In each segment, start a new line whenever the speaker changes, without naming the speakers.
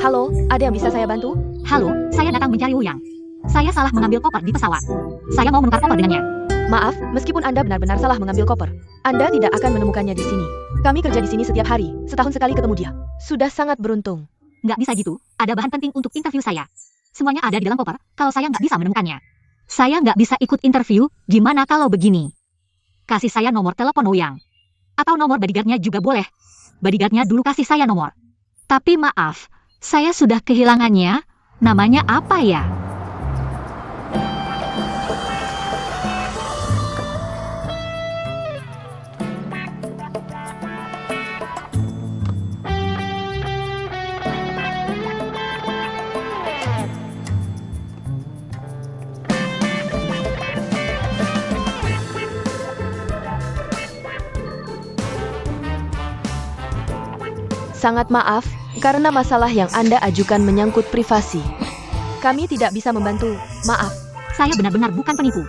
Halo, ada yang bisa saya bantu?
Halo, saya datang mencari Wuyang. Saya salah mengambil koper di pesawat. Saya mau menukar koper dengannya.
Maaf, meskipun Anda benar-benar salah mengambil koper, Anda tidak akan menemukannya di sini. Kami kerja di sini setiap hari, setahun sekali ketemu dia. Sudah sangat beruntung.
Nggak bisa gitu, ada bahan penting untuk interview saya. Semuanya ada di dalam koper, kalau saya nggak bisa menemukannya. Saya nggak bisa ikut interview, gimana kalau begini? Kasih saya nomor telepon Wuyang. Atau nomor bodyguardnya juga boleh. Bodyguardnya dulu kasih saya nomor. Tapi maaf, saya sudah kehilangannya. Namanya apa ya?
Sangat maaf, karena masalah yang Anda ajukan menyangkut privasi. Kami tidak bisa membantu, maaf.
Saya benar-benar bukan penipu.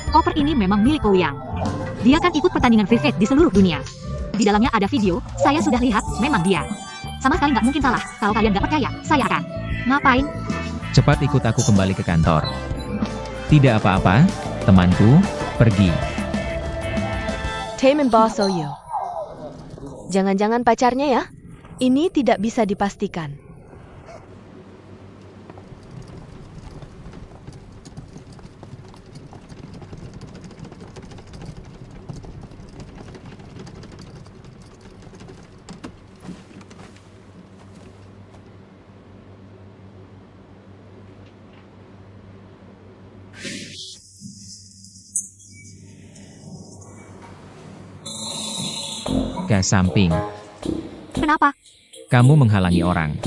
Koper ini memang milik Wuyang. Dia kan ikut pertandingan free fight di seluruh dunia. Di dalamnya ada video, saya sudah lihat, memang dia. Sama sekali nggak mungkin salah. Kalau kalian nggak percaya, saya akan. Ngapain?
Cepat ikut aku kembali ke kantor. Tidak apa-apa, temanku, pergi.
Taemin Ba Soyu. Jangan-jangan pacarnya ya? Ini tidak bisa dipastikan.
Ke samping.
Kenapa?
Kamu menghalangi orang.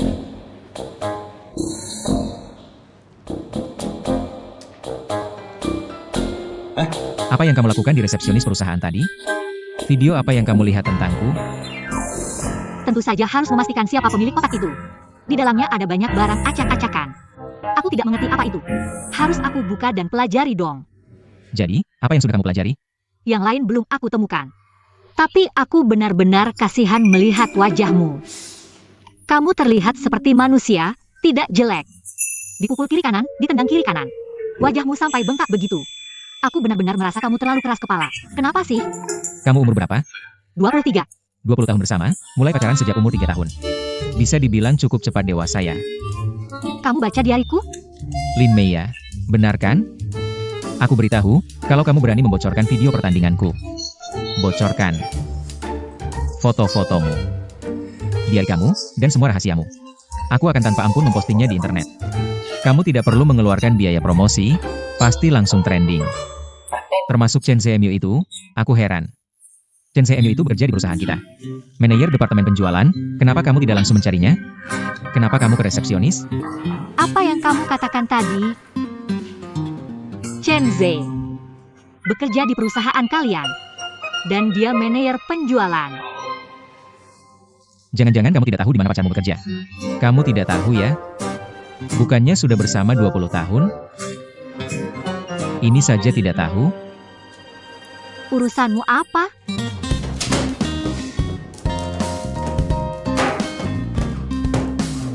Apa yang kamu lakukan di resepsionis perusahaan tadi? Video apa yang kamu lihat tentangku?
Tentu saja harus memastikan siapa pemilik kotak itu. Di dalamnya ada banyak barang acak-acakan. Aku tidak mengerti apa itu. Harus aku buka dan pelajari dong.
Jadi, apa yang sudah kamu pelajari?
Yang lain belum aku temukan. Tapi aku benar-benar kasihan melihat wajahmu. Kamu terlihat seperti manusia, tidak jelek. Dipukul kiri kanan, ditendang kiri kanan. Wajahmu sampai bengkak begitu. Aku benar-benar merasa kamu terlalu keras kepala. Kenapa sih?
Kamu umur berapa?
23.
20 tahun bersama, mulai pacaran sejak umur 3 tahun. Bisa dibilang cukup cepat dewasa ya.
Kamu baca diariku?
Lin Mei ya, benar kan? Aku beritahu, kalau kamu berani membocorkan video pertandinganku. Bocorkan foto-fotomu, diari kamu, dan semua rahasiamu. Aku akan tanpa ampun mempostingnya di internet. Kamu tidak perlu mengeluarkan biaya promosi, pasti langsung trending. Termasuk Chen Zhemyu itu, aku heran. Chen Zhemyu itu bekerja di perusahaan kita. Manajer departemen penjualan, kenapa kamu tidak langsung mencarinya? Kenapa kamu ke resepsionis?
Apa yang kamu katakan tadi? Chen Zhe bekerja di perusahaan kalian. Dan dia manajer penjualan.
Jangan-jangan kamu tidak tahu di mana pacarmu bekerja. Kamu tidak tahu ya? Bukannya sudah bersama 20 tahun? Ini saja tidak tahu?
Urusanmu apa?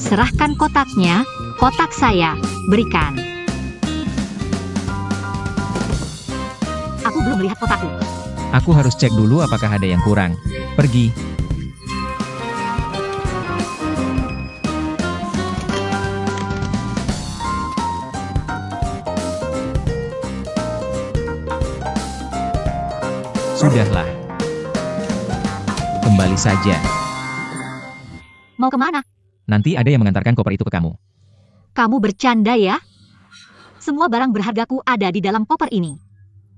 Serahkan kotaknya, kotak saya, berikan. Aku belum melihat kotakku.
Aku harus cek dulu apakah ada yang kurang. Pergi. Sudahlah. Kembali saja.
Mau kemana?
Nanti ada yang mengantarkan koper itu ke kamu.
Kamu bercanda ya? Semua barang berhargaku ada di dalam koper ini.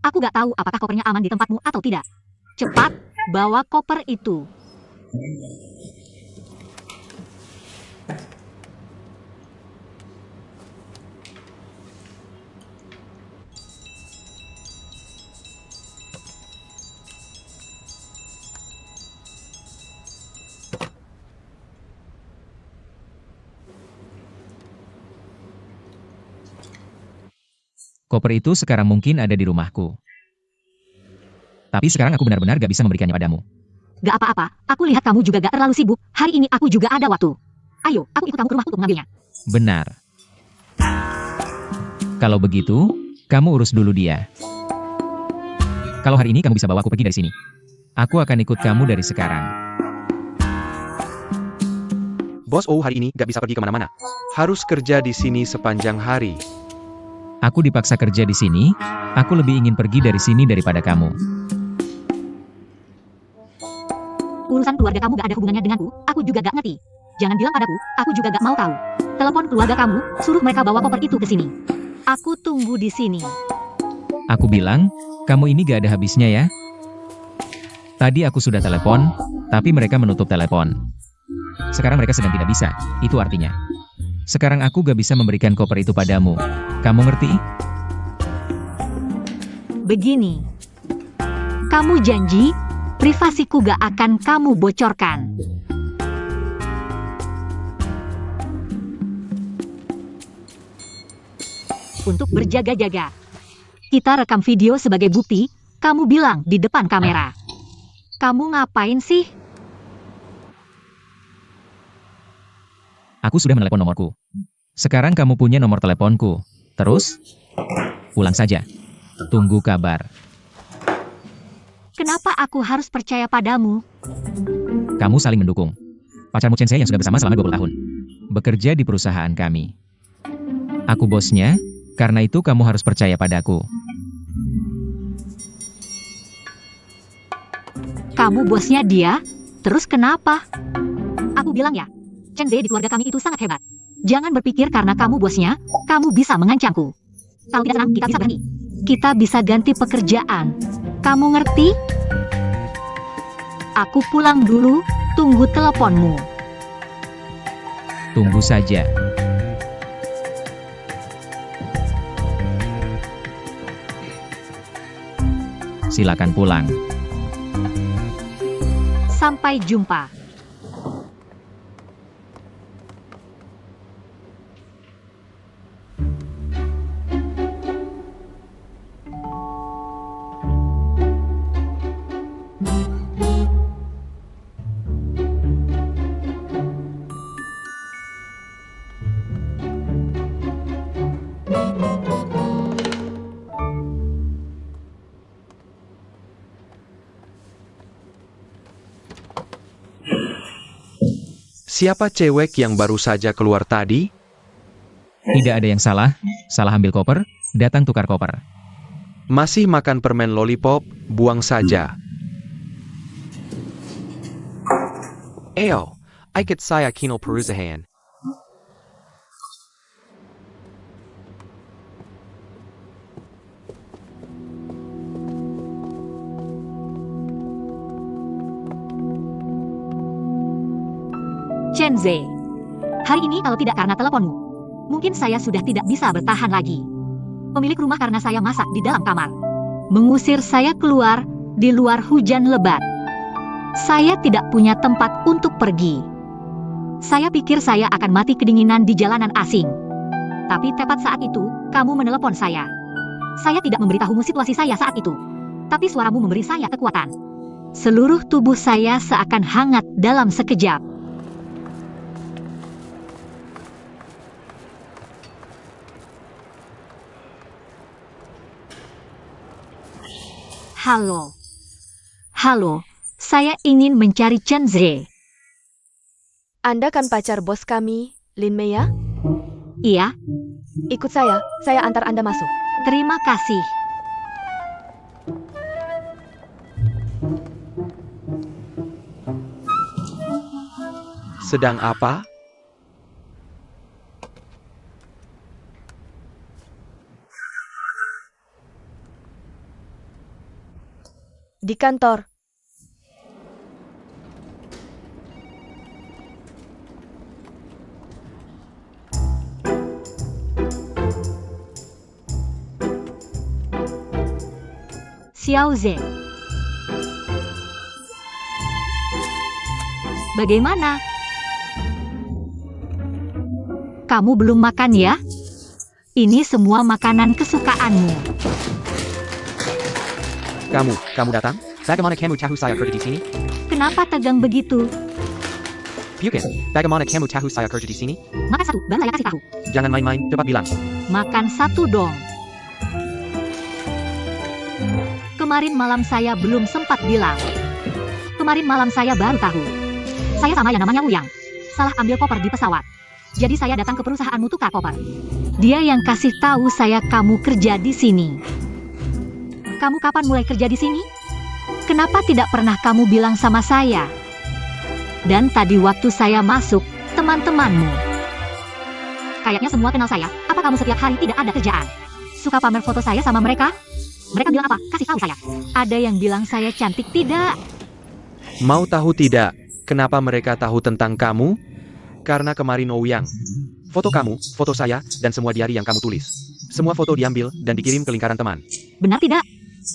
Aku gak tahu apakah kopernya aman di tempatmu atau tidak. Cepat, bawa koper itu.
Koper itu sekarang mungkin ada di rumahku. Tapi sekarang aku benar-benar gak bisa memberikannya padamu.
Gak apa-apa, aku lihat kamu juga gak terlalu sibuk. Hari ini aku juga ada waktu. Ayo, aku ikut kamu ke rumah untuk mengambilnya.
Benar. Kalau begitu, kamu urus dulu dia. Kalau hari ini kamu bisa bawa aku pergi dari sini, aku akan ikut kamu dari sekarang.
Bos Ou hari ini gak bisa pergi kemana-mana. Harus kerja di sini sepanjang hari.
Aku dipaksa kerja di sini, aku lebih ingin pergi dari sini daripada kamu.
Urusan keluarga kamu gak ada hubungannya denganku, aku juga gak ngerti. Jangan bilang padaku, aku juga gak mau tahu. Telepon keluarga kamu, suruh mereka bawa koper itu ke sini. Aku tunggu di sini.
Aku bilang, kamu ini gak ada habisnya ya. Tadi aku sudah telepon, tapi mereka menutup telepon. Sekarang mereka sedang tidak bisa, itu artinya. Sekarang aku gak bisa memberikan koper itu padamu. Kamu ngerti?
Begini. Kamu janji, privasiku gak akan kamu bocorkan. Untuk berjaga-jaga. Kita rekam video sebagai bukti, kamu bilang di depan kamera. Kamu ngapain sih?
Aku sudah menelepon nomorku. Sekarang kamu punya nomor teleponku. Terus? Pulang saja. Tunggu kabar.
Kenapa aku harus percaya padamu?
Kamu saling mendukung. Pacarmu Chen Se yang sudah bersama selama 20 tahun. Bekerja di perusahaan kami. Aku bosnya, karena itu kamu harus percaya padaku.
Kamu bosnya dia? Terus kenapa? Aku bilang ya, Chen Ze di keluarga kami itu sangat hebat. Jangan berpikir karena kamu bosnya, kamu bisa mengancamku. Kalau tidak senang, kita bisa berhenti. Kita bisa ganti pekerjaan. Kamu ngerti? Aku pulang dulu, tunggu teleponmu.
Tunggu saja. Silakan pulang.
Sampai jumpa.
Siapa cewek yang baru saja keluar tadi?
Tidak ada yang salah. Salah ambil koper, datang tukar koper.
Masih makan permen lollipop, buang saja. Ayo, ikut saya kino perusahaan.
Chen Ze. Hari ini kalau tidak karena teleponmu, mungkin saya sudah tidak bisa bertahan lagi. Pemilik rumah karena saya masak di dalam kamar. Mengusir saya keluar di luar hujan lebat. Saya tidak punya tempat untuk pergi. Saya pikir saya akan mati kedinginan di jalanan asing. Tapi tepat saat itu, kamu menelepon saya. Saya tidak memberitahumu situasi saya saat itu. Tapi suaramu memberi saya kekuatan. Seluruh tubuh saya seakan hangat dalam sekejap. Halo. Halo, saya ingin mencari Chen Ze.
Anda kan pacar bos kami, Lin Mei ya?
Iya,
Ikut saya antar Anda masuk.
terima kasih.
Sedang apa?
Di kantor.
Xiao Ze. Bagaimana? Kamu belum makan ya? Ini semua makanan kesukaanmu.
Kamu datang? Bagaimana kamu tahu saya kerja di sini?
Kenapa tegang begitu?
Pyukin, bagaimana kamu tahu saya kerja di sini?
Makan satu, baru saya kasih tahu.
Jangan main-main, cepat bilang.
Makan satu dong. Kemarin malam saya belum sempat bilang. Kemarin malam saya baru tahu. Saya sama yang namanya Wuyang. Salah ambil koper di pesawat. Jadi saya datang ke perusahaanmu tukar koper. Dia yang kasih tahu saya kamu kerja di sini. Kamu kapan mulai kerja di sini? Kenapa tidak pernah kamu bilang sama saya? Dan tadi waktu saya masuk, teman-temanmu. Kayaknya semua kenal saya. Apa kamu setiap hari tidak ada kerjaan? Suka pamer foto saya sama mereka? Mereka bilang apa? Kasih tahu saya. Ada yang bilang saya cantik tidak?
Mau tahu tidak, kenapa mereka tahu tentang kamu? Karena kemarin Ouyang. Foto kamu, foto saya, dan semua diari yang kamu tulis. Semua foto diambil dan dikirim ke lingkaran teman.
Benar tidak?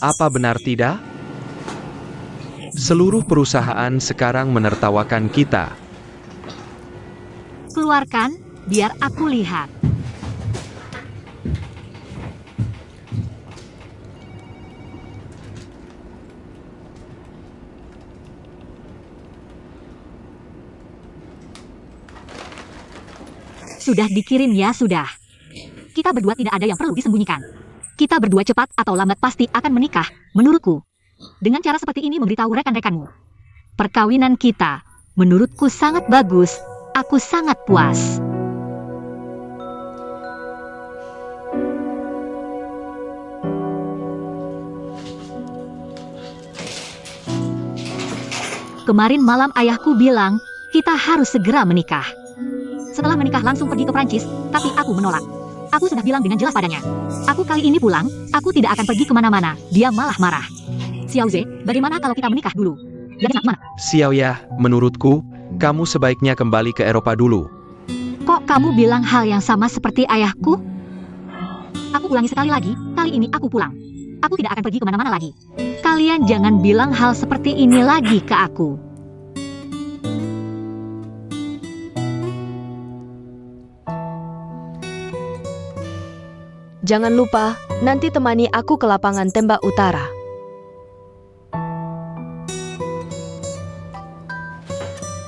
Apa benar tidak? Seluruh perusahaan sekarang menertawakan kita.
Keluarkan, biar aku lihat. Sudah dikirim ya, sudah. Kita berdua tidak ada yang perlu disembunyikan. Kita berdua cepat atau lambat pasti akan menikah, menurutku. Dengan cara seperti ini memberitahu rekan-rekanmu. Perkawinan kita, menurutku sangat bagus. Aku sangat puas. Kemarin malam ayahku bilang, kita harus segera menikah. Setelah menikah langsung pergi ke Prancis, tapi aku menolak. Aku sudah bilang dengan jelas padanya. Aku kali ini pulang, aku tidak akan pergi kemana-mana. Dia malah marah. Xiaoze, bagaimana kalau kita menikah dulu? Jadi mana?
Xiaoya, menurutku, kamu sebaiknya kembali ke Eropa dulu.
Kok kamu bilang hal yang sama seperti ayahku? Aku ulangi sekali lagi, kali ini aku pulang. Aku tidak akan pergi kemana-mana lagi. Kalian jangan bilang hal seperti ini lagi ke aku.
Jangan lupa, nanti temani aku ke lapangan tembak utara.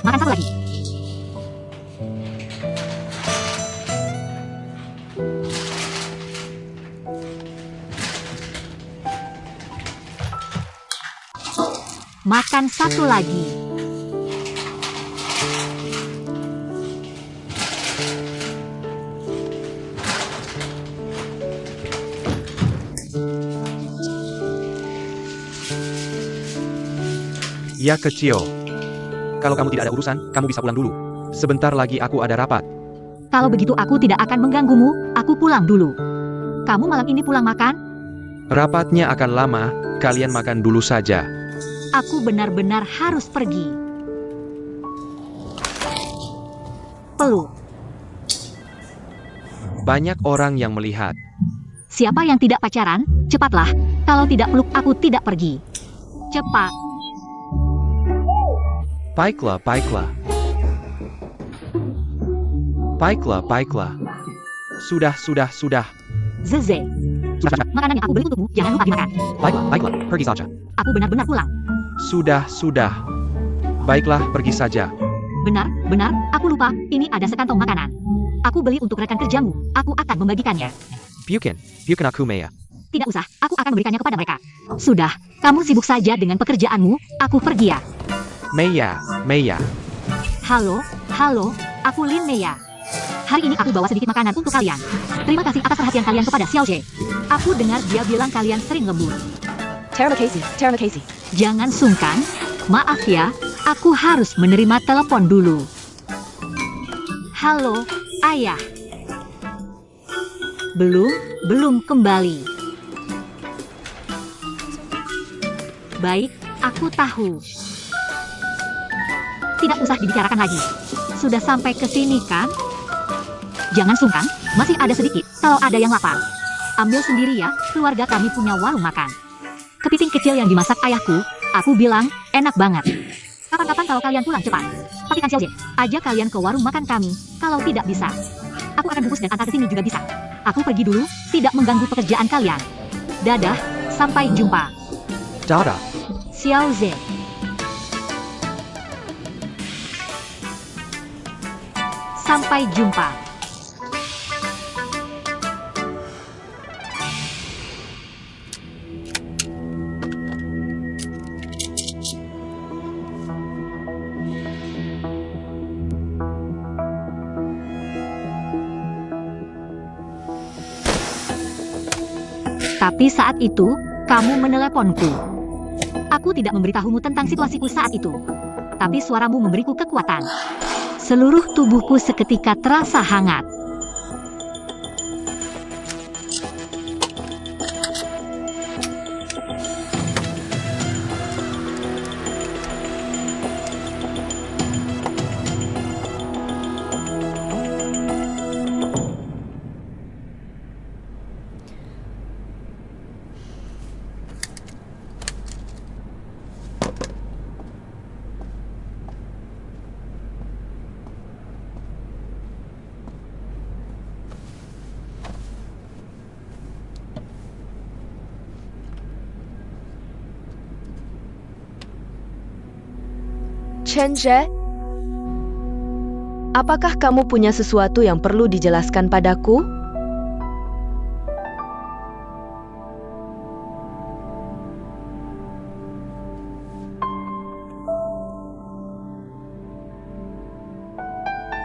Makan satu lagi. Makan satu lagi.
Ya kecil. Kalau kamu tidak ada urusan, kamu bisa pulang dulu. Sebentar lagi aku ada rapat.
Kalau begitu aku tidak akan mengganggumu, aku pulang dulu. Kamu malam ini pulang makan?
Rapatnya akan lama, kalian makan dulu saja.
Aku benar-benar harus pergi. Peluk.
Banyak orang yang melihat.
Siapa yang tidak pacaran? Cepatlah. Kalau tidak peluk aku tidak pergi. Cepat.
Baiklah, baiklah. Baiklah, baiklah. Sudah.
Zeze.
Sudah.
Makanan yang aku beli untukmu, jangan lupa dimakan.
Baiklah, pergi saja.
Aku benar-benar pulang.
Sudah. Baiklah, pergi saja.
Benar, aku lupa, ini ada sekantong makanan. Aku beli untuk rekan kerjamu, aku akan membagikannya.
Pyukin aku Maya.
Tidak usah, aku akan memberikannya kepada mereka. Sudah, kamu sibuk saja dengan pekerjaanmu, aku pergi ya.
Maya.
Halo, aku Lin Maya. Hari ini aku bawa sedikit makanan untuk kalian. Terima kasih atas perhatian kalian kepada Xiaoze. Aku dengar dia bilang kalian sering lembur.
Terima kasih.
Jangan sungkan. Maaf ya, aku harus menerima telepon dulu. Halo, ayah. Belum kembali. Baik, aku tahu. Tidak usah dibicarakan lagi. Sudah sampai ke sini kan? Jangan sungkan, masih ada sedikit. Kalau ada yang lapar, ambil sendiri ya, keluarga kami punya warung makan. Kepiting kecil yang dimasak ayahku, aku bilang, enak banget. Kapan-kapan kalau kalian pulang cepat, pastikan Xiaoze, ajak kalian ke warung makan kami. Kalau tidak bisa, aku akan bungkus dan antar ke sini juga bisa. Aku pergi dulu, tidak mengganggu pekerjaan kalian. Dadah, sampai jumpa.
Dadah.
Xiaoze. Sampai jumpa. Tapi saat itu, kamu meneleponku. Aku tidak memberitahumu tentang situasiku saat itu. Tapi suaramu memberiku kekuatan. Seluruh tubuhku seketika terasa hangat.
Chen Zhe, apakah kamu punya sesuatu yang perlu dijelaskan padaku?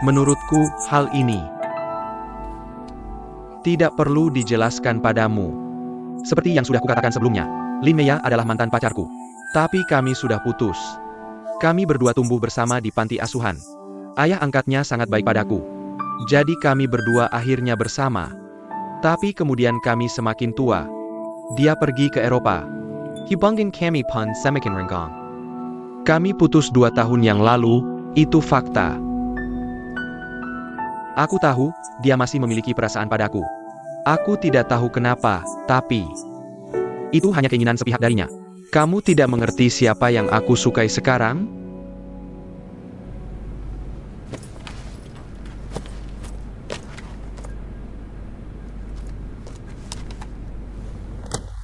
Menurutku, hal ini tidak perlu dijelaskan padamu. Seperti yang sudah kukatakan sebelumnya, Lin Meya adalah mantan pacarku. Tapi kami sudah putus. Kami berdua tumbuh bersama di panti asuhan. Ayah angkatnya sangat baik padaku. Jadi kami berdua akhirnya bersama. Tapi kemudian kami semakin tua. Dia pergi ke Eropa. Hubungan kami pun semakin renggang. Kami putus 2 tahun yang lalu, itu fakta. Aku tahu, dia masih memiliki perasaan padaku. Aku tidak tahu kenapa, tapi itu hanya keinginan sepihak darinya. Kamu tidak mengerti siapa yang aku sukai sekarang?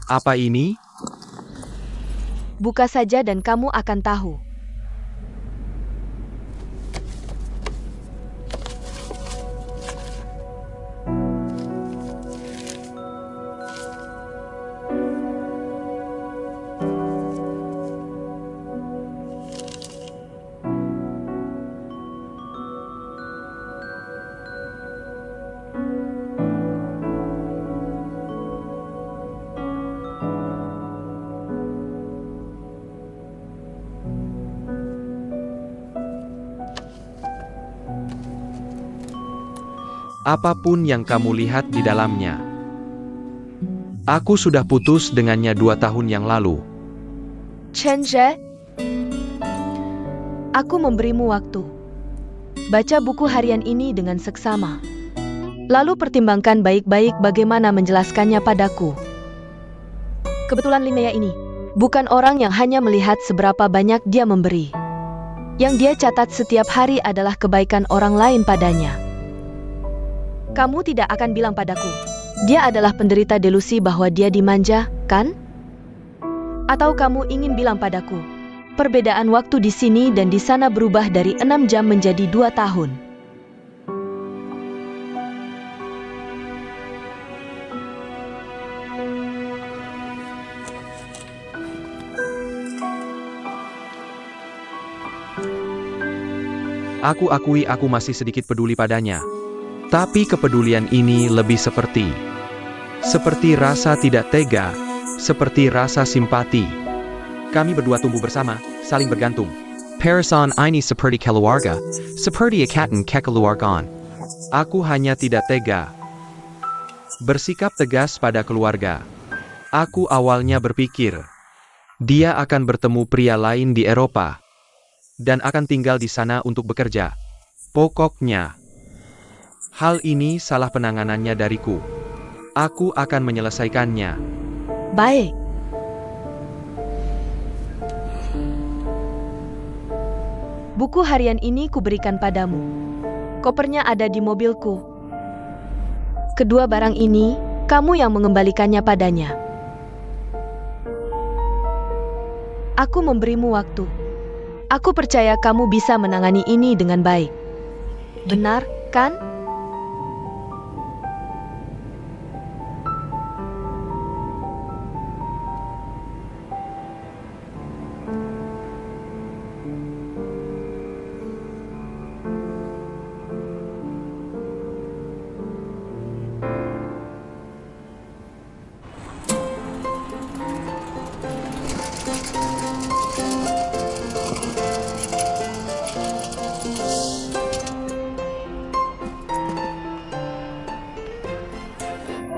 Apa ini?
Buka saja dan kamu akan tahu.
Apapun yang kamu lihat di dalamnya. Aku sudah putus dengannya 2 tahun yang lalu.
Chen Zhe, aku memberimu waktu. Baca buku harian ini dengan seksama. Lalu pertimbangkan baik-baik bagaimana menjelaskannya padaku. Kebetulan Lin Meya ini bukan orang yang hanya melihat seberapa banyak dia memberi. Yang dia catat setiap hari adalah kebaikan orang lain padanya. Kamu tidak akan bilang padaku, dia adalah penderita delusi bahwa dia dimanja, kan? Atau kamu ingin bilang padaku, perbedaan waktu di sini dan di sana berubah dari 6 jam menjadi 2 tahun.
Aku akui aku masih sedikit peduli padanya. Tapi kepedulian ini lebih seperti rasa tidak tega, seperti rasa simpati. Kami berdua tumbuh bersama, saling bergantung. Parasan ini seperti keluarga, seperti ikatan kekeluargaan. Aku hanya tidak tega. Bersikap tegas pada keluarga. Aku awalnya berpikir, dia akan bertemu pria lain di Eropa. Dan akan tinggal di sana untuk bekerja. Pokoknya, hal ini salah penanganannya dariku. Aku akan menyelesaikannya.
Baik. Buku harian ini kuberikan padamu. Kopernya ada di mobilku. Kedua barang ini, kamu yang mengembalikannya padanya. Aku memberimu waktu. Aku percaya kamu bisa menangani ini dengan baik. Benar, kan?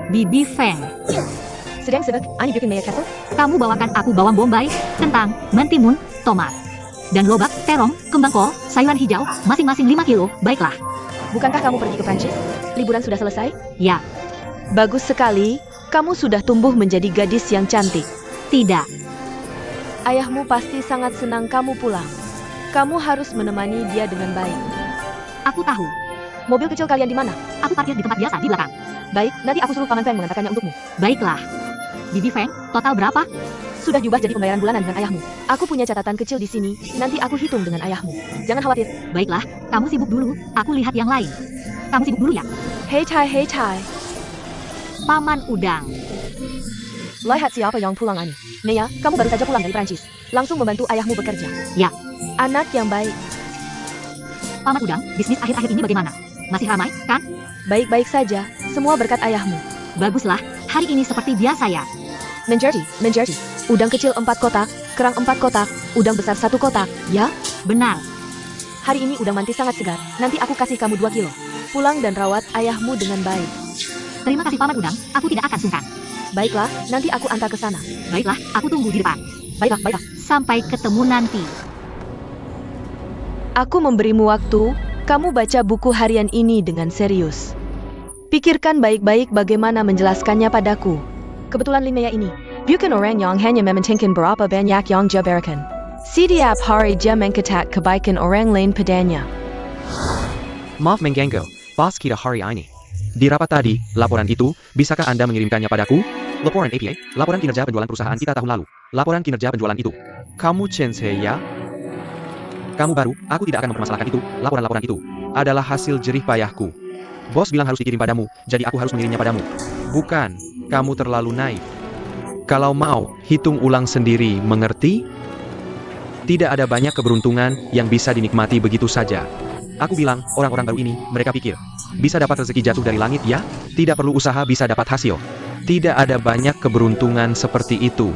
Bibi Feng,
Sedang sibuk, Ani bikin Maya Castle?
kamu bawakan aku bawang bombay, kentang, mentimun, tomat, dan lobak, terong, kembang kol, sayuran hijau, masing-masing 5 kilo, baiklah.
Bukankah kamu pergi ke Prancis? Liburan sudah selesai?
Ya,
Bagus sekali, kamu sudah tumbuh menjadi gadis yang cantik.
tidak.
Ayahmu pasti sangat senang kamu pulang. Kamu harus menemani dia dengan baik.
Aku tahu.
Mobil kecil kalian di mana?
Aku parkir di tempat biasa di belakang.
Baik, nanti aku suruh Paman Feng mengantarkannya untukmu.
Baiklah. Bibi Feng, total berapa?
Sudah diubah jadi pembayaran bulanan dengan ayahmu. Aku punya catatan kecil di sini, nanti aku hitung dengan ayahmu. Jangan khawatir.
Baiklah, kamu sibuk dulu, aku lihat yang lain. Kamu sibuk dulu ya.
Hei Chai.
Paman Udang.
Lihat siapa yang pulang Ani. Nea, kamu baru saja pulang dari Prancis. Langsung membantu ayahmu bekerja.
Ya.
Anak yang baik.
Paman Udang, bisnis akhir-akhir ini bagaimana? Masih ramai, kan?
Baik-baik saja, semua berkat ayahmu.
Baguslah, hari ini seperti biasa ya.
Menjadi. Udang kecil 4 kotak, kerang 4 kotak, udang besar 1 kotak, ya?
Benar.
Hari ini udang mantis sangat segar, nanti aku kasih kamu 2 kilo. Pulang dan rawat ayahmu dengan baik.
Terima kasih Paman Udang, aku tidak akan sungkan.
Baiklah, nanti aku antar ke sana.
Baiklah, aku tunggu di depan.
Baiklah.
Sampai ketemu nanti.
Aku memberimu waktu, kamu baca buku harian ini dengan serius. Pikirkan baik-baik bagaimana menjelaskannya padaku. Kebetulan Linnea ini, bukan orang yang hanya mementingkan berapa banyak yang dia berikan. Setiap hari dia mengkatak kebaikan orang lain padanya.
Maaf mengganggu, bos kita hari ini. Di rapat tadi, laporan itu, bisakah Anda mengirimkannya padaku? Laporan APA, laporan kinerja penjualan perusahaan kita tahun lalu. Laporan kinerja penjualan itu. Kamu Chen Se ya? Kamu baru, aku tidak akan mempermasalahkan itu. Laporan-laporan itu adalah hasil jerih payahku. Bos bilang harus dikirim padamu, jadi aku harus mengirimnya padamu. Bukan, kamu terlalu naif. Kalau mau, hitung ulang sendiri, mengerti? Tidak ada banyak keberuntungan yang bisa dinikmati begitu saja. Aku bilang, orang-orang baru ini, mereka pikir, bisa dapat rezeki jatuh dari langit ya? Tidak perlu usaha bisa dapat hasil. Tidak ada banyak keberuntungan seperti itu.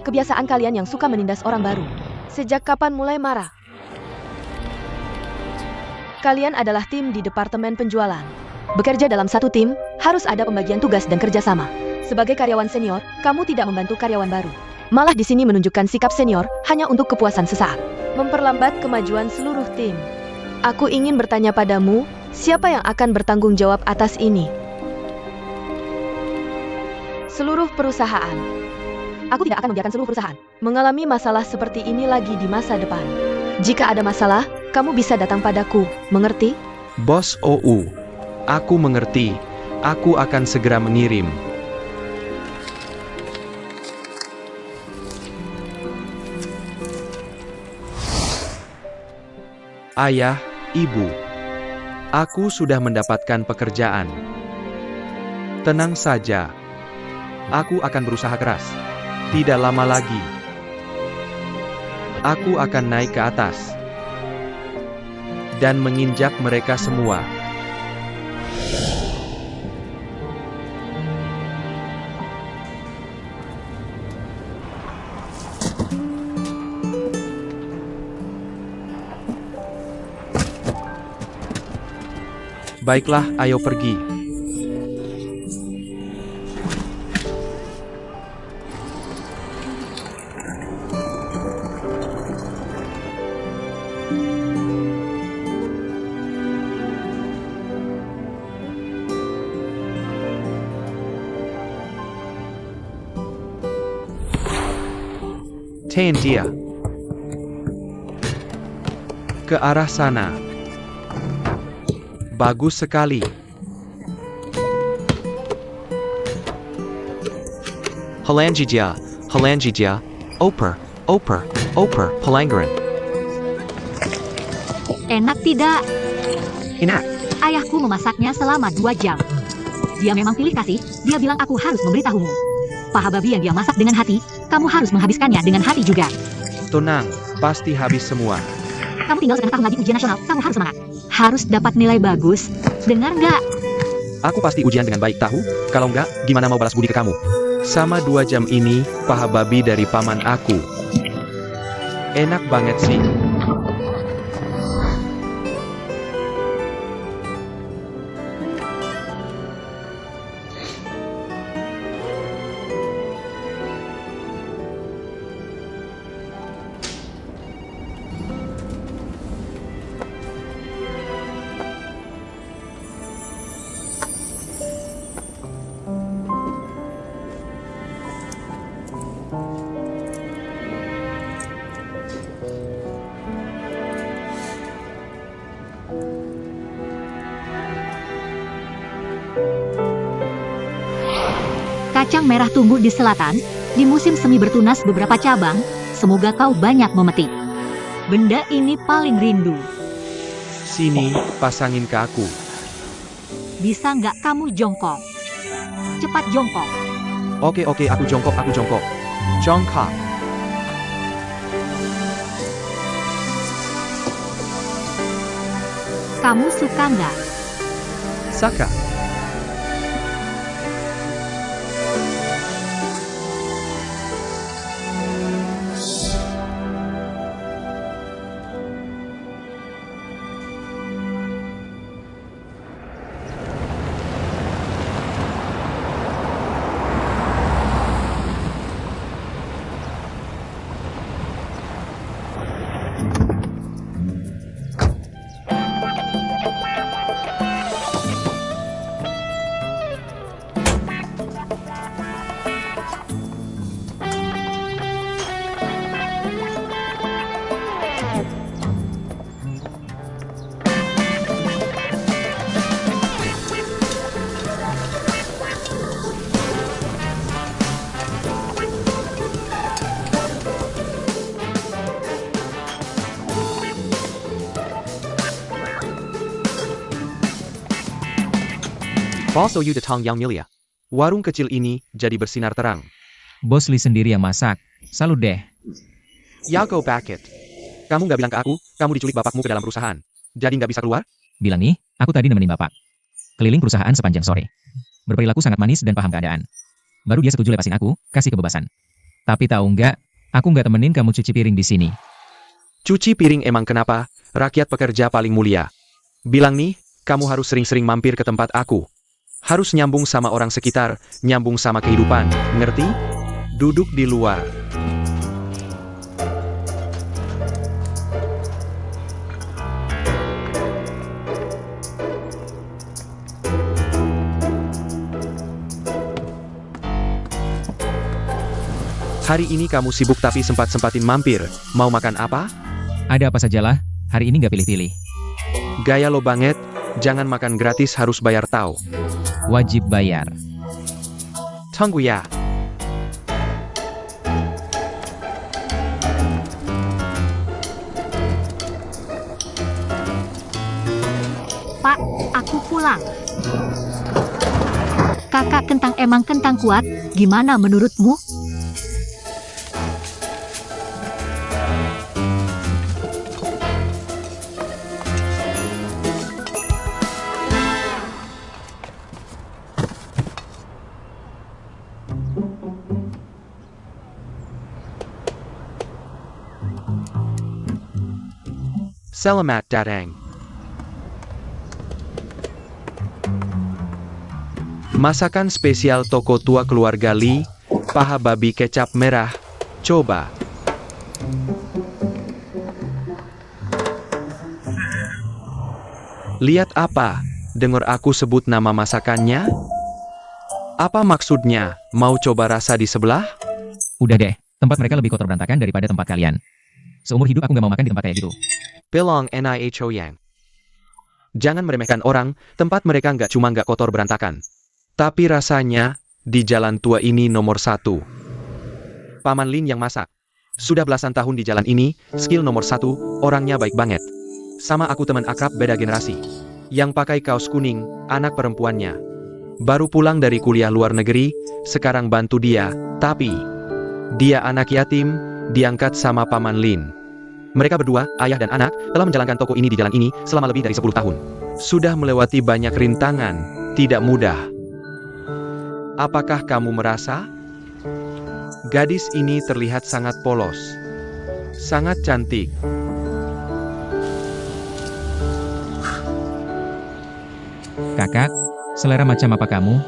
Kebiasaan kalian yang suka menindas orang baru. Sejak kapan mulai marah? Kalian adalah tim di departemen penjualan. Bekerja dalam satu tim, harus ada pembagian tugas dan kerjasama. Sebagai karyawan senior, kamu tidak membantu karyawan baru. Malah di sini menunjukkan sikap senior hanya untuk kepuasan sesaat. Memperlambat kemajuan seluruh tim. Aku ingin bertanya padamu, siapa yang akan bertanggung jawab atas ini? Seluruh perusahaan. Aku tidak akan membiarkan seluruh perusahaan mengalami masalah seperti ini lagi di masa depan. Jika ada masalah, kamu bisa datang padaku, mengerti?
Bos OU, aku mengerti. Aku akan segera mengirim. Ayah, Ibu, aku sudah mendapatkan pekerjaan. Tenang saja. Aku akan berusaha keras. Tidak lama lagi. Aku akan naik ke atas dan menginjak mereka semua. Baiklah, ayo pergi. Tahan dia. Ke arah sana. Bagus sekali. Halangijia, oper, pelanggaran.
Enak tidak?
Enak,
Ayahku memasaknya selama 2 jam. Dia memang pilih kasih, dia bilang aku harus memberitahumu. Paha babi yang dia masak dengan hati, kamu harus menghabiskannya dengan hati juga.
Tenang, pasti habis semua.
Kamu tinggal setengah tahun lagi ujian nasional, kamu harus semangat. Harus dapat nilai bagus, dengar nggak?
Aku pasti ujian dengan baik tahu, kalau enggak, gimana mau balas budi ke kamu? Sama 2 jam ini, paha babi dari paman aku. Enak banget sih.
Kacang merah tumbuh di selatan, di musim semi bertunas beberapa cabang, semoga kau banyak memetik. Benda ini paling rindu.
Sini, pasangin ke aku.
Bisa nggak kamu jongkok? Cepat jongkok.
Oke, aku jongkok. Jongkok.
Kamu suka nggak?
Saka. Follow you datang yang mulia. Warung kecil ini jadi bersinar terang.
Bos Lee sendiri yang masak. Salut deh.
Yako Bucket. Kamu nggak bilang ke aku, kamu diculik bapakmu ke dalam perusahaan. Jadi nggak bisa keluar?
Bilang nih, aku tadi nemenin bapak. Keliling perusahaan sepanjang sore. Berperilaku sangat manis dan paham keadaan. Baru dia setuju lepasin aku, kasih kebebasan. Tapi tahu nggak, aku nggak temenin kamu cuci piring di sini.
Cuci piring emang kenapa? Rakyat pekerja paling mulia. Bilang nih, kamu harus sering-sering mampir ke tempat aku. Harus nyambung sama orang sekitar, nyambung sama kehidupan, ngerti? Duduk di luar. Hari ini kamu sibuk tapi sempat-sempatin mampir. Mau makan apa?
Ada apa sajalah, hari ini nggak pilih-pilih.
Gaya lo banget, jangan makan gratis harus bayar tahu.
Wajib bayar.
Tunggu ya.
Pak, aku pulang. Kakak kentang emang kentang kuat, gimana menurutmu?
Selamat datang. Masakan spesial toko tua keluarga Lee, paha babi kecap merah. Coba. Lihat apa? Dengar aku sebut nama masakannya? Apa maksudnya? Mau coba rasa di sebelah?
Udah deh, tempat mereka lebih kotor berantakan daripada tempat kalian. Seumur hidup aku nggak mau makan di tempat kayak gitu.
Pelong Niho Yang. Jangan meremehkan orang, tempat mereka nggak kotor berantakan. Tapi rasanya, di jalan tua ini nomor 1. Paman Lin yang masak. Sudah belasan tahun di jalan ini, skill nomor 1, orangnya baik banget. Sama aku teman akrab beda generasi. Yang pakai kaos kuning, anak perempuannya. Baru pulang dari kuliah luar negeri, sekarang bantu dia, tapi dia anak yatim, diangkat sama Paman Lin. Mereka berdua, ayah dan anak, telah menjalankan toko ini di jalan ini selama lebih dari 10 tahun. Sudah melewati banyak rintangan, tidak mudah. Apakah kamu merasa? Gadis ini terlihat sangat polos, sangat cantik.
Kakak, selera macam apa kamu?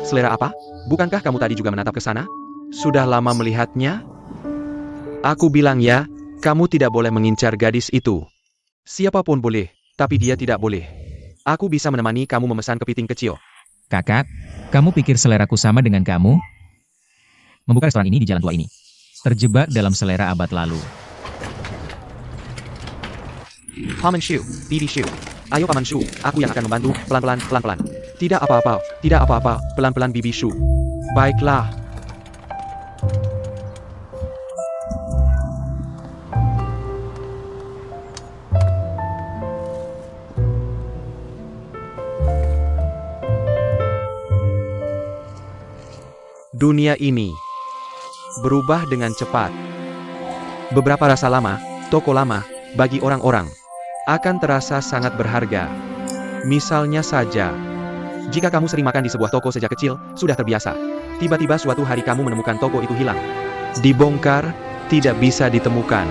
Selera apa? Bukankah kamu tadi juga menatap ke sana? Sudah lama melihatnya? Aku bilang ya, kamu tidak boleh mengincar gadis itu. Siapapun boleh, tapi dia tidak boleh. Aku bisa menemani kamu memesan kepiting kecil.
Kakak, kamu pikir seleraku sama dengan kamu? Membuka restoran ini di jalan tua ini. Terjebak dalam selera abad lalu.
Paman Shu, Bibi Shu. Ayo Paman Shu, aku yang akan membantu, pelan-pelan, pelan-pelan. Tidak apa-apa, tidak apa-apa, pelan-pelan Bibi Shu. Baiklah. Dunia ini berubah dengan cepat. Beberapa rasa lama, toko lama, bagi orang-orang, akan terasa sangat berharga. Misalnya saja, jika kamu sering makan di sebuah toko sejak kecil, sudah terbiasa. Tiba-tiba suatu hari kamu menemukan toko itu hilang. Dibongkar, tidak bisa ditemukan.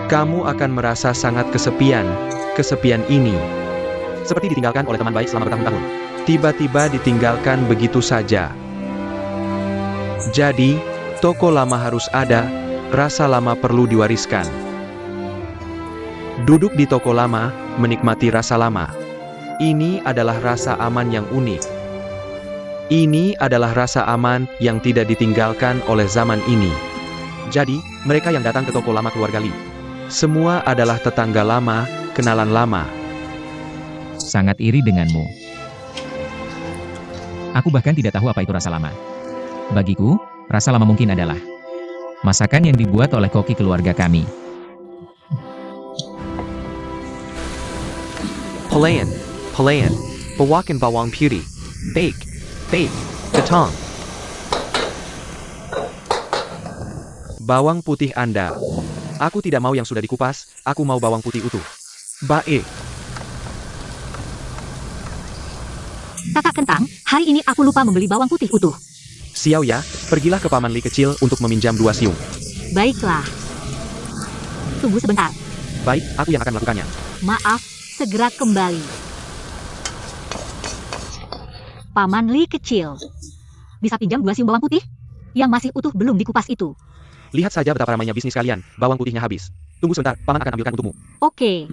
Kamu akan merasa sangat kesepian. Kesepian ini seperti ditinggalkan oleh teman baik selama bertahun-tahun. Tiba-tiba ditinggalkan begitu saja. Jadi, toko lama harus ada, rasa lama perlu diwariskan. Duduk di toko lama, menikmati rasa lama. Ini adalah rasa aman yang unik. Ini adalah rasa aman yang tidak ditinggalkan oleh zaman ini. Jadi, mereka yang datang ke toko lama keluarga Li, semua adalah tetangga lama, kenalan lama.
Sangat iri denganmu. Aku bahkan tidak tahu apa itu rasa lama. Bagiku, rasa lama mungkin adalah masakan yang dibuat oleh koki keluarga kami.
Pelayan, pelayan, bawakan bawang putih, bake, ketong. Bawang putih Anda. Aku tidak mau yang sudah dikupas, aku mau bawang putih utuh. Baik.
Kakak Kentang, hari ini aku lupa membeli bawang putih utuh.
Xiao ya, pergilah ke Paman Li kecil untuk meminjam 2 siung.
Baiklah. Tunggu sebentar.
Baik, aku yang akan melakukannya.
Maaf, segera kembali. Paman Li kecil. Bisa pinjam 2 siung bawang putih? Yang masih utuh belum dikupas itu.
Lihat saja betapa ramainya bisnis kalian, bawang putihnya habis. Tunggu sebentar, Paman akan ambilkan untukmu.
Oke.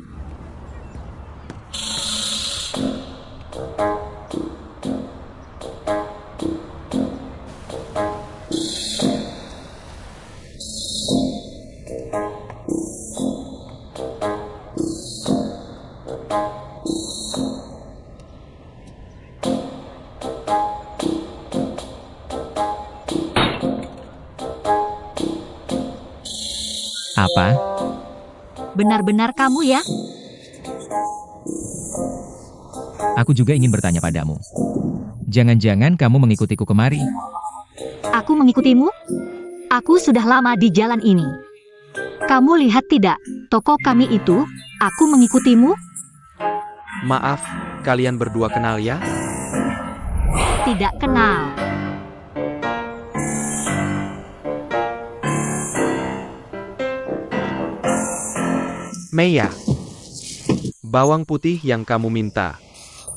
Apa?
Benar-benar kamu ya?
Aku juga ingin bertanya padamu. Jangan-jangan kamu mengikutiku kemari?
Aku mengikutimu? Aku sudah lama di jalan ini. Kamu lihat tidak, toko kami itu, aku mengikutimu?
Maaf, kalian berdua kenal ya?
Tidak kenal.
Meiya. Bawang putih yang kamu minta.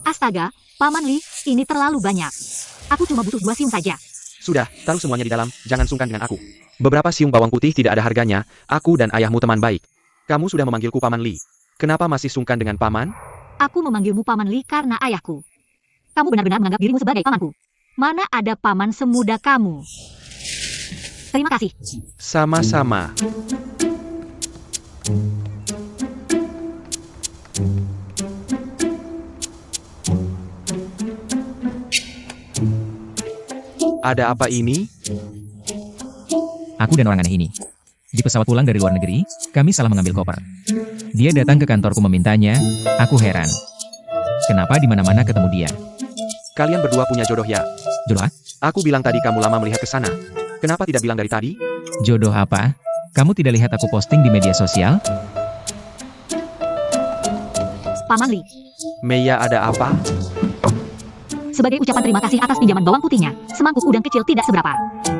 Astaga, Paman Li, ini terlalu banyak. Aku cuma butuh 2 siung saja.
Sudah, taruh semuanya di dalam, jangan sungkan dengan aku. Beberapa siung bawang putih tidak ada harganya, aku dan ayahmu teman baik. Kamu sudah memanggilku Paman Li. Kenapa masih sungkan dengan Paman?
Aku memanggilmu Paman Li karena ayahku. Kamu benar-benar menganggap dirimu sebagai pamanku. Mana ada paman semuda kamu? Terima kasih.
Sama-sama. Ada apa ini?
Aku dan orang aneh ini. Di pesawat pulang dari luar negeri, kami salah mengambil koper. Dia datang ke kantorku memintanya, aku heran. Kenapa di mana-mana ketemu dia?
Kalian berdua punya jodoh ya?
Jodoh apa?
Aku bilang tadi kamu lama melihat ke sana. Kenapa tidak bilang dari tadi?
Jodoh apa? Kamu tidak lihat aku posting di media sosial?
Paman Li,
Meiya ada apa?
sebagai ucapan terima kasih atas pinjaman bawang putihnya, semangkuk udang kecil tidak seberapa.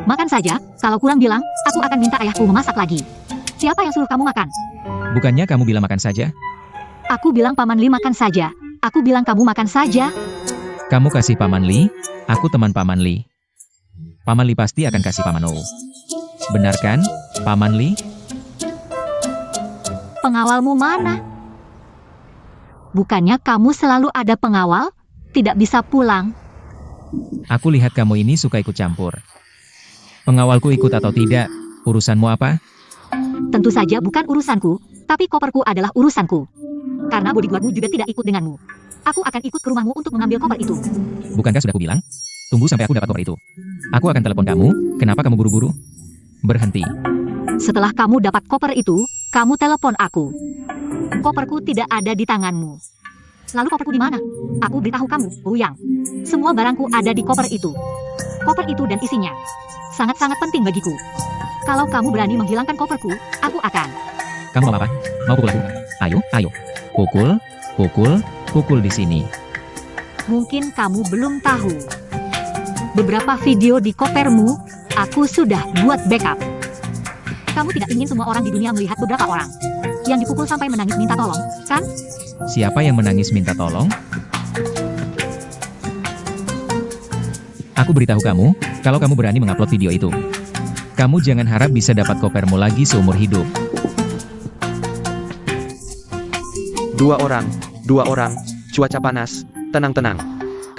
Makan saja, kalau kurang bilang, aku akan minta ayahku memasak lagi. Siapa yang suruh kamu makan?
Bukannya kamu bilang makan saja?
Aku bilang Paman Li makan saja. Aku bilang kamu makan saja.
Kamu kasih Paman Li, aku teman Paman Li. Paman Li pasti akan kasih Paman Ou. Benar kan, Paman Li?
Pengawalmu mana? Bukannya kamu selalu ada pengawal? Tidak bisa pulang.
Aku lihat kamu ini suka ikut campur. Pengawalku ikut atau tidak, urusanmu apa?
Tentu saja bukan urusanku, tapi koperku adalah urusanku. Karena bodyguardmu juga tidak ikut denganmu. Aku akan ikut ke rumahmu untuk mengambil koper itu.
Bukankah sudah kubilang? Tunggu sampai aku dapat koper itu. Aku akan telepon kamu, kenapa kamu buru-buru? Berhenti.
Setelah kamu dapat koper itu, kamu telepon aku. Koperku tidak ada di tanganmu. Lalu koperku di mana? Aku beritahu kamu, Ouyang. Semua barangku ada di koper itu. Koper itu dan isinya sangat-sangat penting bagiku. Kalau kamu berani menghilangkan koperku, aku akan.
Kamu mau apa? Mau pukul aku? Ayo, ayo. Pukul, pukul, pukul di sini.
Mungkin kamu belum tahu. Beberapa video di kopermu, aku sudah buat backup. Kamu tidak ingin semua orang di dunia melihat beberapa orang yang dipukul sampai menangis minta tolong, kan?
Siapa yang menangis minta tolong? Aku beritahu kamu, kalau kamu berani mengupload video itu, kamu jangan harap bisa dapat kopermu lagi seumur hidup.
Dua orang, cuaca panas, tenang-tenang.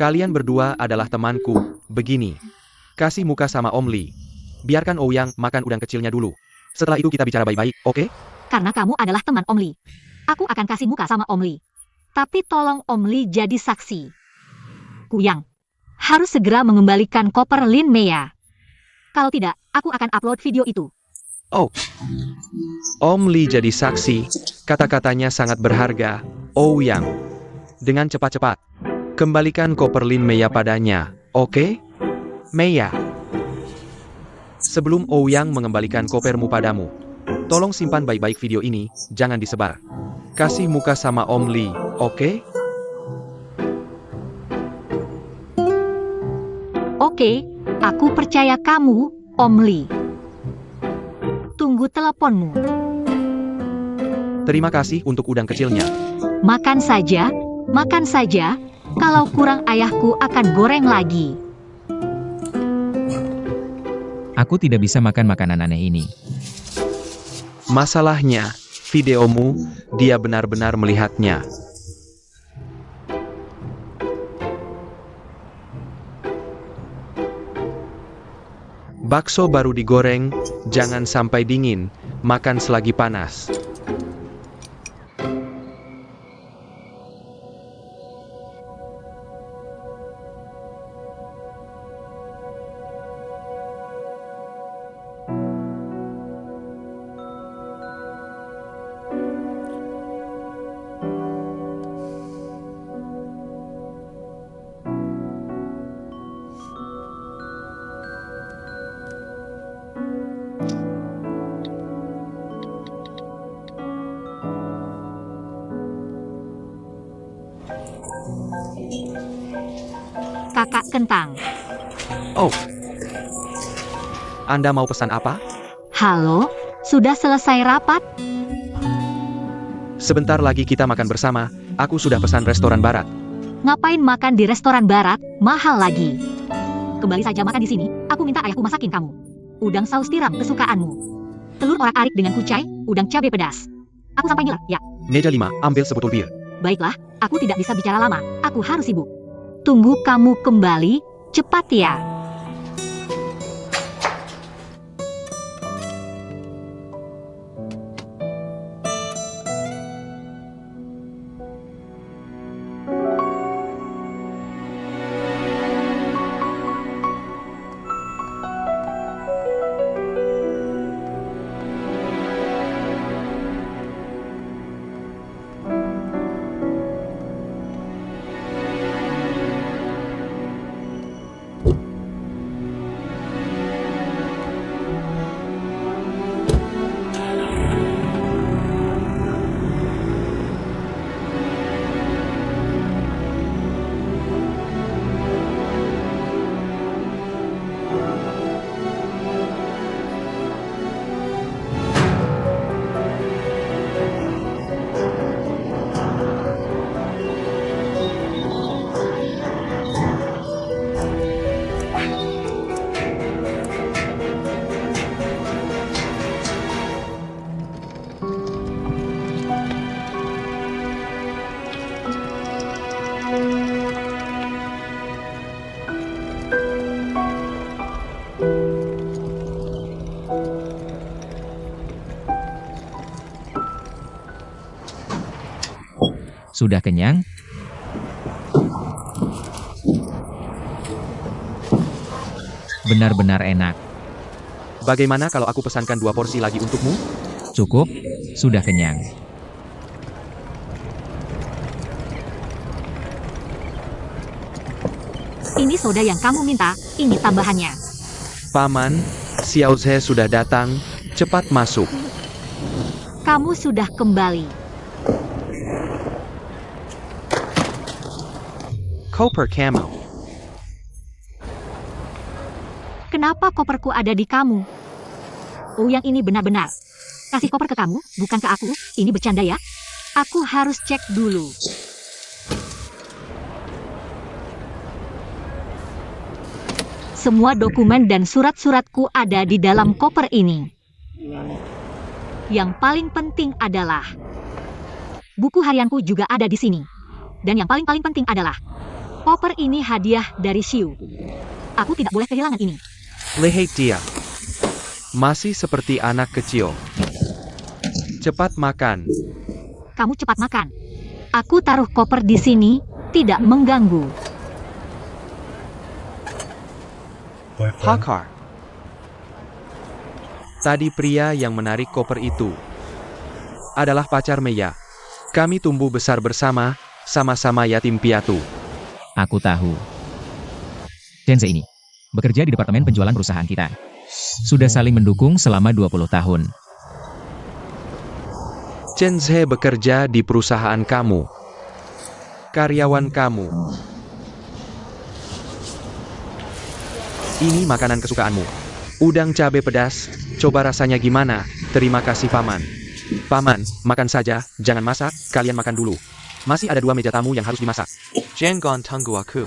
Kalian berdua adalah temanku, begini. Kasih muka sama Om Li. Biarkan Ouyang makan udang kecilnya dulu. Setelah itu kita bicara baik-baik, oke?
Karena kamu adalah teman Om Li. Aku akan kasih muka sama Om Li. Tapi tolong Om Li jadi saksi. Kuyang harus segera mengembalikan koper Lin Meiya. Kalau tidak, aku akan upload video itu.
Oh. Om Li jadi saksi. Kata-katanya sangat berharga. Ouyang. Dengan cepat-cepat. Kembalikan koper Lin Meiya padanya, oke? Meiya. Sebelum Ouyang mengembalikan kopermu padamu, tolong simpan baik-baik video ini, jangan disebar. Kasih muka sama Om Li, oke?
Oke, aku percaya kamu, Om Li. Tunggu teleponmu.
Terima kasih untuk udang kecilnya.
Makan saja, makan saja. Kalau kurang ayahku akan goreng lagi.
Aku tidak bisa makan makanan aneh ini.
Masalahnya, videomu, dia benar-benar melihatnya. Bakso baru digoreng, jangan sampai dingin, makan selagi panas.
Kakak Kentang.
Oh. Anda mau pesan apa?
Halo, sudah selesai rapat?
Sebentar lagi kita makan bersama, aku sudah pesan restoran barat.
Ngapain makan di restoran barat, mahal lagi. Kembali saja makan di sini, aku minta ayahku masakin kamu. Udang saus tiram kesukaanmu. Telur orak-arik dengan kucai, udang cabai pedas. Aku sampai ngiler, ya.
Meja 5, ambil sebotol bir.
Baiklah, aku tidak bisa bicara lama, aku harus sibuk. Tunggu kamu kembali, cepat ya.
Sudah kenyang? Benar-benar enak.
Bagaimana kalau aku pesankan 2 porsi lagi untukmu?
Cukup? Sudah kenyang.
Ini soda yang kamu minta, ini tambahannya.
Paman, Xiaoze sudah datang, cepat masuk.
Kamu sudah kembali.
Koper Camo.
Kenapa koperku ada di kamu? Oh, yang ini benar-benar. Kasih koper ke kamu, bukan ke aku. Ini bercanda ya? Aku harus cek dulu. Semua dokumen dan surat-suratku ada di dalam koper ini. Yang paling penting adalah buku harianku juga ada di sini. Dan yang paling-paling penting adalah koper ini hadiah dari Xiu. Aku tidak boleh kehilangan ini.
Lihat dia. Masih seperti anak kecil. Cepat makan.
Kamu cepat makan. Aku taruh koper di sini, tidak mengganggu.
Hakar. Tadi pria yang menarik koper itu adalah pacar Meya. Kami tumbuh besar bersama, sama-sama yatim piatu.
Aku tahu. Chenze ini bekerja di departemen penjualan perusahaan kita. Sudah saling mendukung selama 20 tahun.
Chenze bekerja di perusahaan kamu. Karyawan kamu. Ini makanan kesukaanmu. Udang cabai pedas, coba rasanya gimana? Terima kasih paman. Paman, makan saja, jangan masak, kalian makan dulu. Masih ada 2 meja tamu yang harus dimasak. Jangan tunggu aku.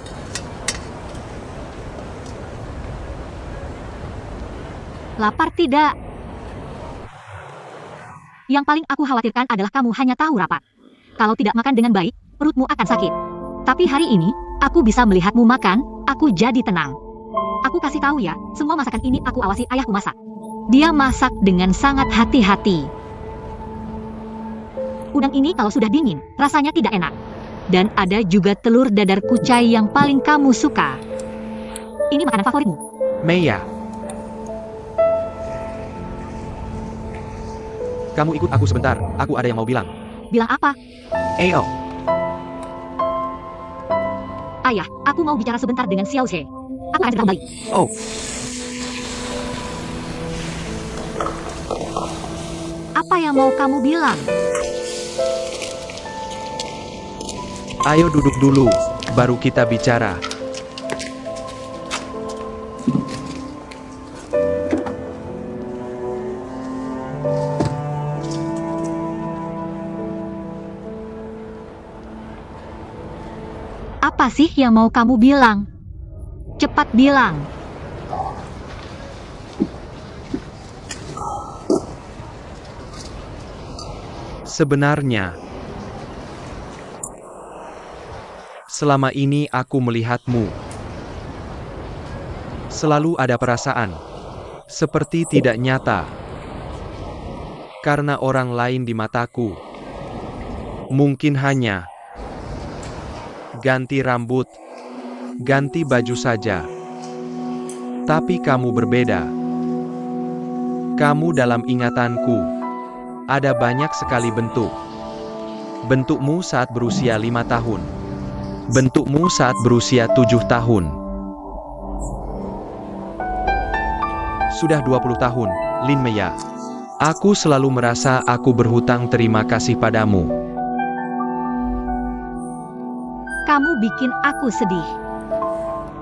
Lapar tidak? Yang paling aku khawatirkan adalah kamu hanya tahu rapat. Kalau tidak makan dengan baik, perutmu akan sakit. Tapi hari ini, aku bisa melihatmu makan, aku jadi tenang. Aku kasih tahu ya, semua masakan ini aku awasi ayahku masak. Dia masak dengan sangat hati-hati. Udang ini kalau sudah dingin, rasanya tidak enak. Dan ada juga telur dadar kucai yang paling kamu suka. Ini makanan favoritmu.
Meya. Kamu ikut aku sebentar, aku ada yang mau bilang.
Bilang apa?
Ayo.
Ayah, aku mau bicara sebentar dengan Xiaoze. Aku akan segera kembali.
Oh.
Apa yang mau kamu bilang?
Ayo duduk dulu, baru kita bicara.
Apa sih yang mau kamu bilang? Cepat bilang.
Sebenarnya, selama ini aku melihatmu. Selalu ada perasaan, seperti tidak nyata. Karena orang lain di mataku. Mungkin hanya ganti rambut, ganti baju saja. Tapi kamu berbeda. Kamu dalam ingatanku. Ada banyak sekali bentuk. Bentukmu saat berusia 5 tahun. Bentukmu saat berusia 7 tahun. Sudah 20 tahun, Lin Meya. Aku selalu merasa aku berhutang terima kasih padamu.
Kamu bikin aku sedih.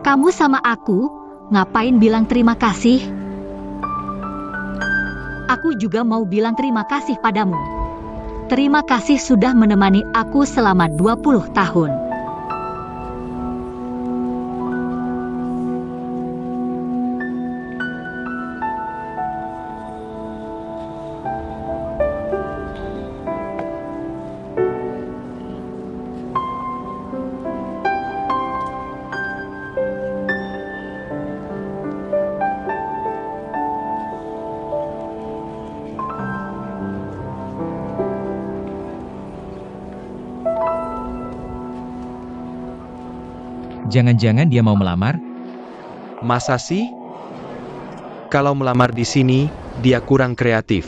Kamu sama aku, ngapain bilang terima kasih? Aku juga mau bilang terima kasih padamu. Terima kasih sudah menemani aku selama 20 tahun.
Jangan-jangan dia mau melamar?
Masa sih? Kalau melamar di sini, dia kurang kreatif.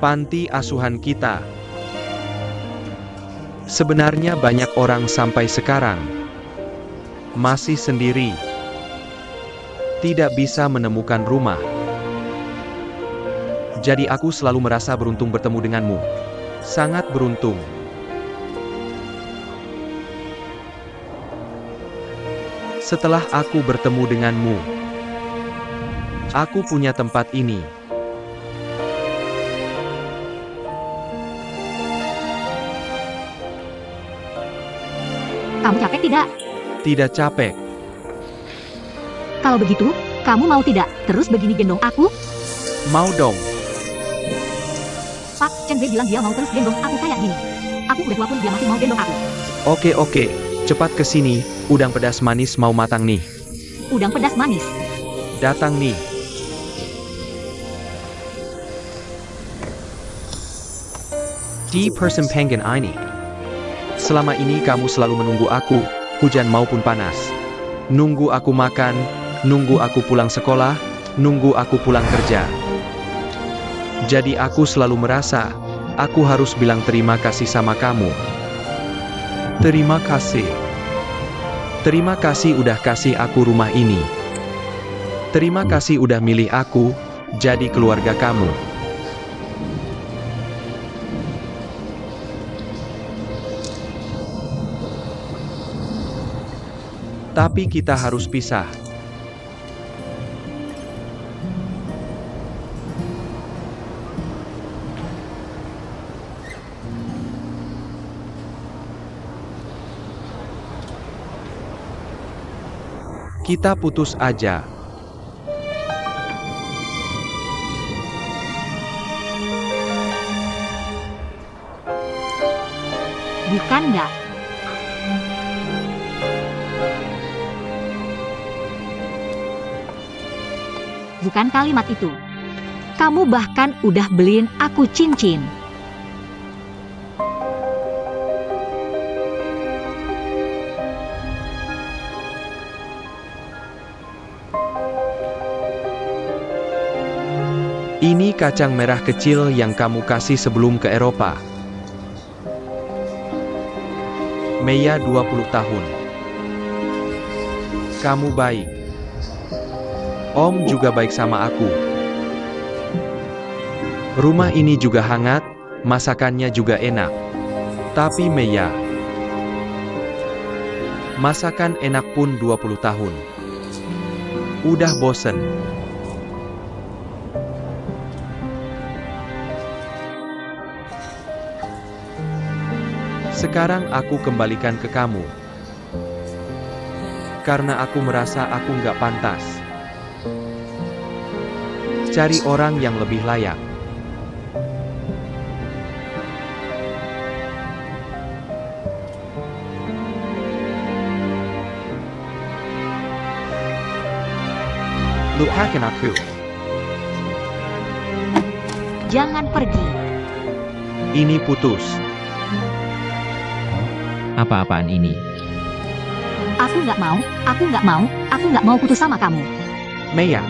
Panti asuhan kita. Sebenarnya banyak orang sampai sekarang masih sendiri, tidak bisa menemukan rumah. Jadi aku selalu merasa beruntung bertemu denganmu. Sangat beruntung. Setelah aku bertemu denganmu, aku punya tempat ini.
Kamu capek tidak?
Tidak capek.
Kalau begitu, kamu mau tidak terus begini gendong aku?
Mau dong.
Pak, Chen Wei bilang dia mau terus gendong aku kayak gini. Aku udah tua pun dia masih mau gendong aku.
Oke. Cepat ke sini, udang pedas manis mau matang nih.
Udang pedas manis.
Datang nih. Di person pengen ini. Selama ini kamu selalu menunggu aku, hujan maupun panas. Nunggu aku makan, nunggu aku pulang sekolah, nunggu aku pulang kerja. Jadi aku selalu merasa, aku harus bilang terima kasih sama kamu. Terima kasih. Terima kasih udah kasih aku rumah ini. Terima kasih udah milih aku, jadi keluarga kamu. Tapi kita harus pisah. Kita putus aja.
Bukan nggak? Bukan kalimat itu. Kamu bahkan udah beliin aku cincin.
Ini kacang merah kecil yang kamu kasih sebelum ke Eropa. Meia 20 tahun. Kamu baik. Om juga baik sama aku. Rumah ini juga hangat, masakannya juga enak. Tapi Meia, masakan enak pun 20 tahun. Udah bosen. Sekarang aku kembalikan ke kamu. Karena aku merasa aku nggak pantas. Cari orang yang lebih layak. Lupakan aku.
Jangan pergi.
Ini putus.
Apa-apaan ini?
Aku nggak mau, aku nggak mau putus sama kamu.
Meia,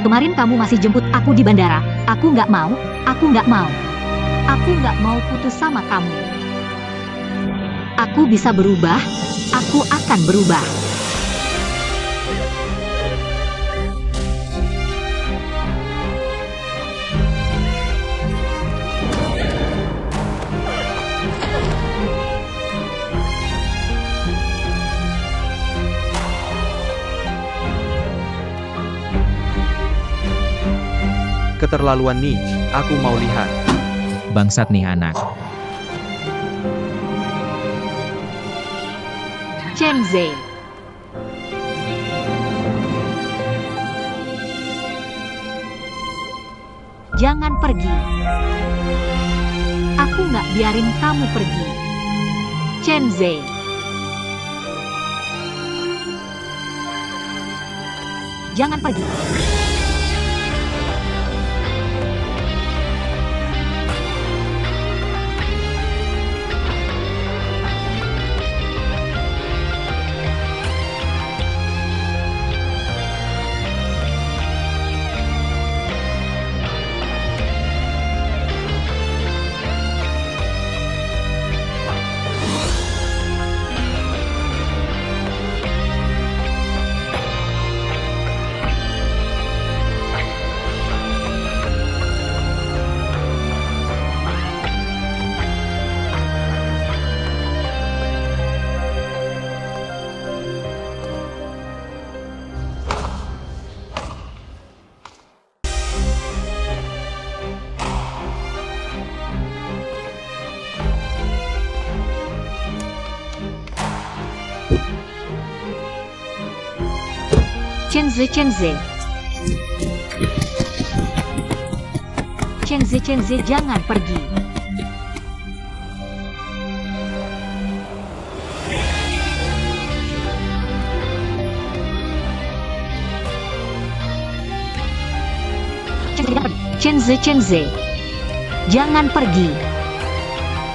Kemarin kamu masih jemput aku di bandara. Aku nggak mau. Aku nggak mau putus sama kamu. Aku bisa berubah. Aku akan berubah.
keterlaluan nih, aku mau lihat.
Bangsat nih anak.
Chen Zhe. Jangan pergi. Aku nggak biarin kamu pergi. Chen Zhe. Jangan pergi. Chenze, Chenze. Chenze, Chenze, jangan pergi. Chenze, Chenze, jangan pergi.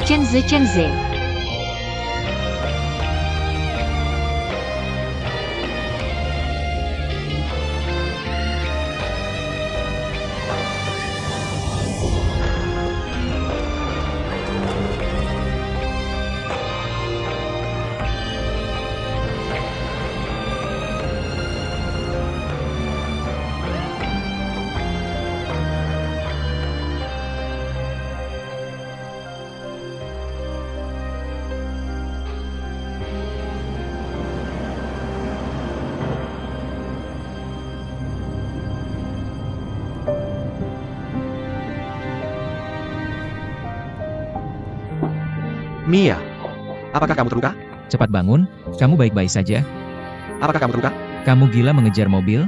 Chenze, Chenze.
Mia, apakah kamu terluka?
Cepat bangun, kamu baik-baik saja?
Apakah kamu terluka?
Kamu gila mengejar mobil?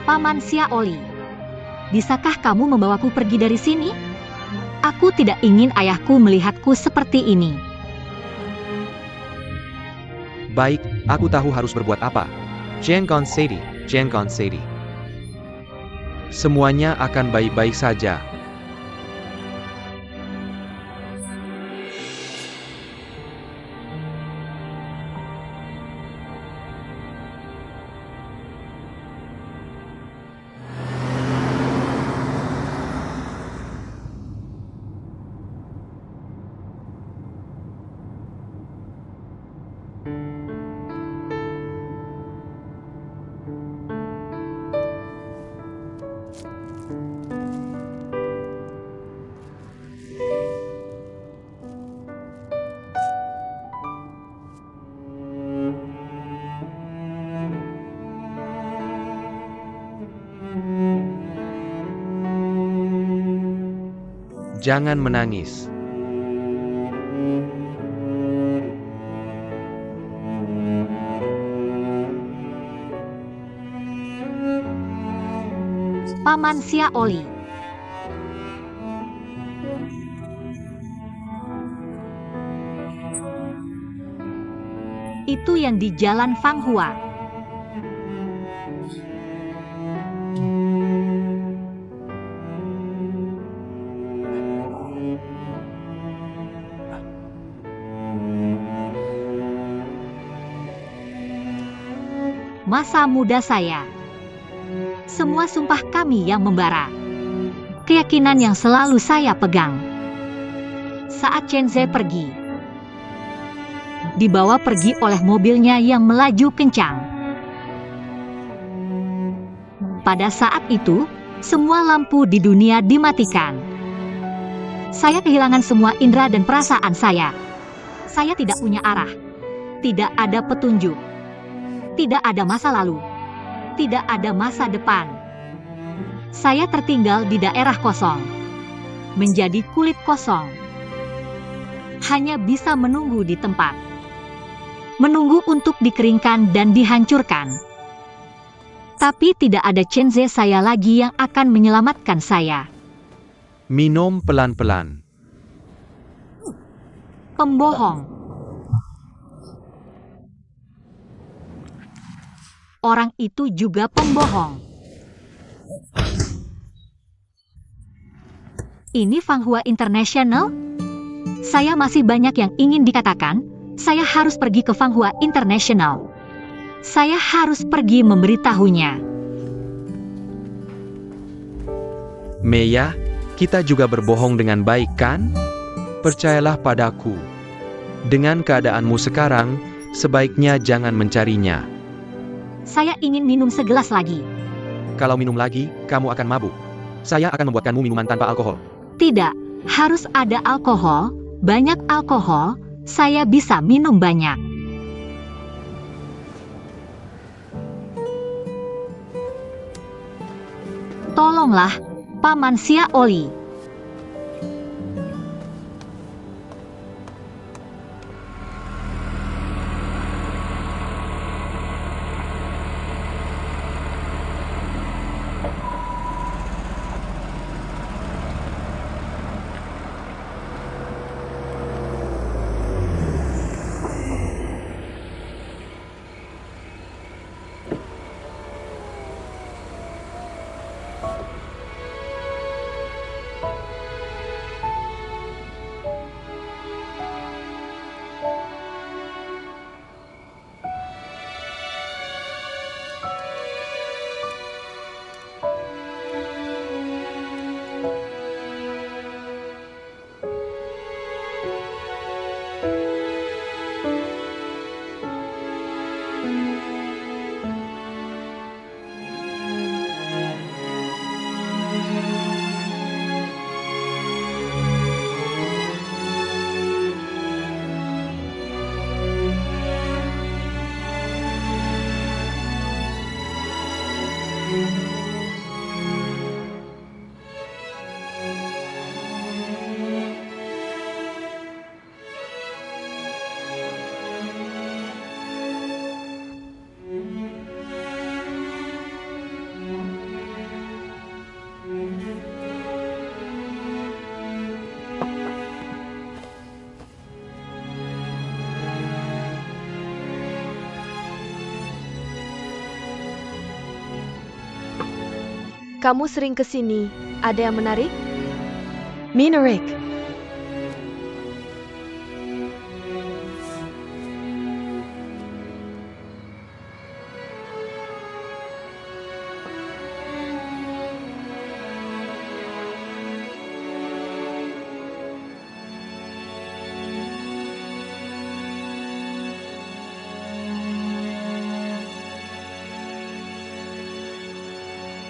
Paman Xiaoli, bisakah kamu membawaku pergi dari sini? Aku tidak ingin ayahku melihatku seperti ini.
Baik, aku tahu harus berbuat apa. Jangan sedih, jangan sedih. Semuanya akan baik-baik saja. Jangan menangis.
Paman Xiaoli. Itu yang di Jalan Fanghua. Masa muda saya. Semua sumpah kami yang membara. Keyakinan yang selalu saya pegang. Saat Chenze pergi, dibawa pergi oleh mobilnya yang melaju kencang. Pada saat itu, semua lampu di dunia dimatikan. Saya kehilangan semua indera dan perasaan saya. Saya tidak punya arah. Tidak ada petunjuk. Tidak ada masa lalu. Tidak ada masa depan. Saya tertinggal di daerah kosong. Menjadi kulit kosong. Hanya bisa menunggu di tempat. Menunggu untuk dikeringkan dan dihancurkan. Tapi tidak ada Chenze saya lagi yang akan menyelamatkan saya.
Minum pelan-pelan.
Pembohong. Orang itu juga pembohong. Ini Fanghua International? Saya masih banyak yang ingin dikatakan. Saya harus pergi ke Fanghua International. Saya harus pergi memberitahunya.
Mia, kita juga berbohong dengan baik kan? Percayalah padaku. Dengan keadaanmu sekarang, sebaiknya jangan mencarinya.
Saya ingin minum segelas lagi.
Kalau minum lagi, kamu akan mabuk. Saya akan membuatkanmu minuman tanpa alkohol.
Tidak, harus ada alkohol, banyak alkohol, saya bisa minum banyak. Tolonglah, Paman Xia Oli.
Kamu sering ke sini. Ada yang menarik? Menarik.